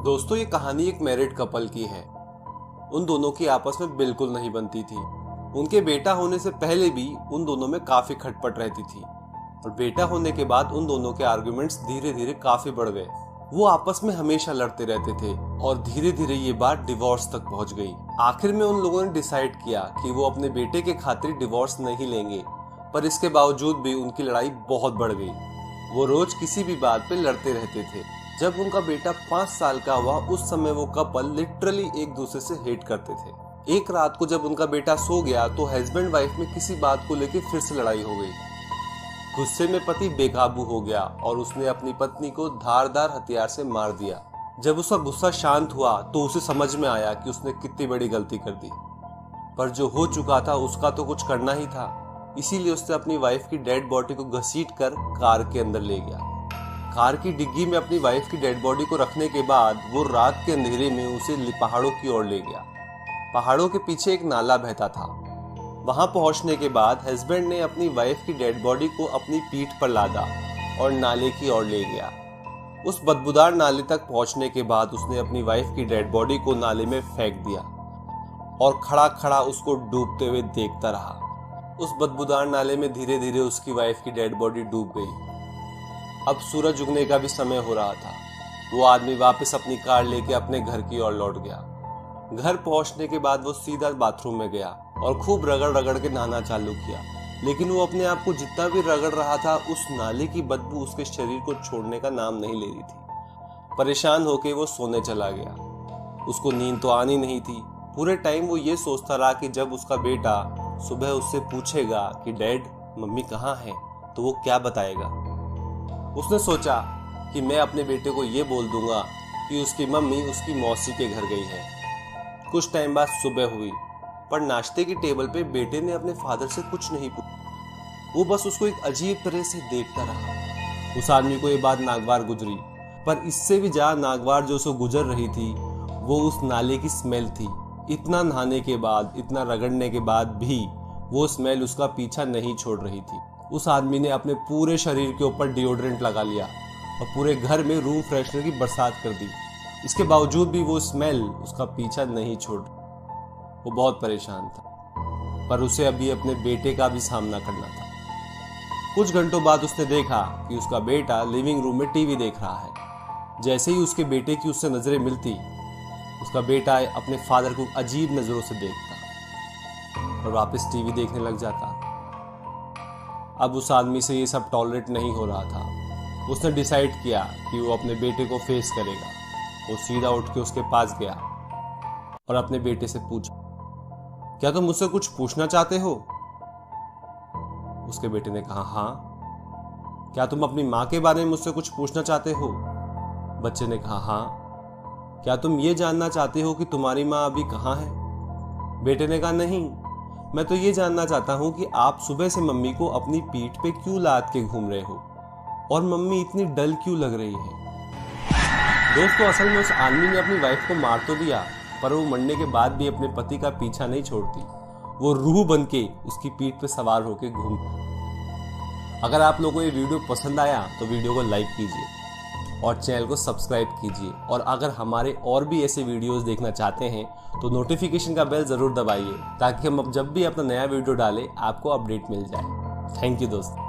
दोस्तों, ये कहानी एक मैरिड कपल की है। उन दोनों की आपस में बिल्कुल नहीं बनती थी। उनके बेटा होने से पहले भी उन दोनों में काफी खटपट रहती थी और बेटा होने के बाद उन दोनों के आर्गुमेंट्स धीरे धीरे काफी बढ़ गए। वो आपस में हमेशा लड़ते रहते थे और धीरे धीरे ये बात डिवोर्स तक पहुंच गई। आखिर में उन लोगों ने डिसाइड किया कि वो अपने बेटे के खातिर डिवोर्स नहीं लेंगे, पर इसके बावजूद भी उनकी लड़ाई बहुत बढ़ गई। वो रोज किसी भी बात पे लड़ते रहते थे। जब उनका बेटा 5 साल का हुआ, उस समय वो कपल लिटरली एक दूसरे से हेट करते थे। एक रात को जब उनका बेटा सो गया तो हस्बैंड वाइफ में किसी बात को लेकर फिर से लड़ाई हो गई। गुस्से में पति बेकाबू हो गया और उसने अपनी पत्नी को धारदार हथियार से मार दिया। जब उसका गुस्सा शांत हुआ तो उसे समझ में आया कि उसने कितनी बड़ी गलती कर दी, पर जो हो चुका था उसका तो कुछ करना ही था। इसीलिए उसने अपनी वाइफ की डेड बॉडी को घसीट कर कार के अंदर ले गया। कार की डिग्गी में अपनी वाइफ की डेड बॉडी को रखने के बाद वो रात के अंधेरे में उसे पहाड़ों की ओर ले गया। पहाड़ों के पीछे एक नाला बहता था। वहां पहुंचने के बाद हस्बैंड ने अपनी वाइफ की डेड बॉडी को अपनी पीठ पर लादा और नाले की ओर ले गया। उस बदबूदार नाले तक पहुंचने के बाद उसने अपनी वाइफ की डेड बॉडी को नाले में फेंक दिया और खड़ा खड़ा उसको डूबते हुए देखता रहा। उस बदबूदार नाले में धीरे धीरे उसकी वाइफ की डेड बॉडी डूब गई। अब सूरज उगने का भी समय हो रहा था। वो आदमी वापस अपनी कार लेके अपने घर की ओर लौट गया। घर पहुंचने के बाद वो सीधा बाथरूम में गया और खूब रगड़ रगड़ के नहाना चालू किया, लेकिन वो अपने आप को जितना भी रगड़ रहा था, उस नाले की बदबू उसके शरीर को छोड़ने का नाम नहीं ले रही थी। परेशान होके वो सोने चला गया। उसको नींद तो आनी नहीं थी। पूरे टाइम वो ये सोचता रहा कि जब उसका बेटा सुबह उससे पूछेगा कि डैड, मम्मी कहाँ है, तो वो क्या बताएगा। उसने सोचा कि मैं अपने बेटे को ये बोल दूंगा कि उसकी मम्मी उसकी मौसी के घर गई है। कुछ टाइम बाद सुबह हुई, पर नाश्ते की टेबल पे बेटे ने अपने फादर से कुछ नहीं पूछा। वो बस उसको एक अजीब तरह से देखता रहा। उस आदमी को ये बात नागवार गुजरी, पर इससे भी ज्यादा नागवार जो उसको गुजर रही थी वो उस नाले की स्मेल थी। इतना नहाने के बाद, इतना रगड़ने के बाद भी वो स्मेल उसका पीछा नहीं छोड़ रही थी। उस आदमी ने अपने पूरे शरीर के ऊपर डिओड्रेंट लगा लिया और पूरे घर में रूम फ्रेशनर की बरसात कर दी। इसके बावजूद भी वो स्मेल उसका पीछा नहीं छोड़। वो बहुत परेशान था, पर उसे अभी अपने बेटे का भी सामना करना था। कुछ घंटों बाद उसने देखा कि उसका बेटा लिविंग रूम में टीवी देख रहा है। जैसे ही उसके बेटे की उससे नजरें मिलती, उसका बेटा अपने फादर को अजीब नजरों से देखता और वापस टीवी देखने लग जाता। अब उस आदमी से ये सब टॉलरेट नहीं हो रहा था। उसने डिसाइड किया कि वो अपने बेटे को फेस करेगा। वो सीधा उठ के उसके पास गया और अपने बेटे से पूछा, क्या तुम मुझसे कुछ पूछना चाहते हो? उसके बेटे ने कहा, हाँ। क्या तुम अपनी माँ के बारे में मुझसे कुछ पूछना चाहते हो? बच्चे ने कहा, हाँ। क्या तुम ये जानना चाहते हो कि तुम्हारी माँ अभी कहाँ है? बेटे ने कहा, नहीं, मैं तो ये जानना चाहता हूँ कि आप सुबह से मम्मी को अपनी पीठ पे क्यों लाद के घूम रहे हो और मम्मी इतनी डल क्यों लग रही है। दोस्तों, असल में उस आदमी ने अपनी वाइफ को मार तो दिया, पर वो मरने के बाद भी अपने पति का पीछा नहीं छोड़ती। वो रूह बन के उसकी पीठ पे सवार होकर घूमती। अगर आप लोगों को ये वीडियो पसंद आया तो वीडियो को लाइक कीजिए और चैनल को सब्सक्राइब कीजिए। और अगर हमारे और भी ऐसे वीडियोस देखना चाहते हैं तो नोटिफिकेशन का बेल जरूर दबाइए, ताकि हम अब जब भी अपना नया वीडियो डालें आपको अपडेट मिल जाए। थैंक यू दोस्तों।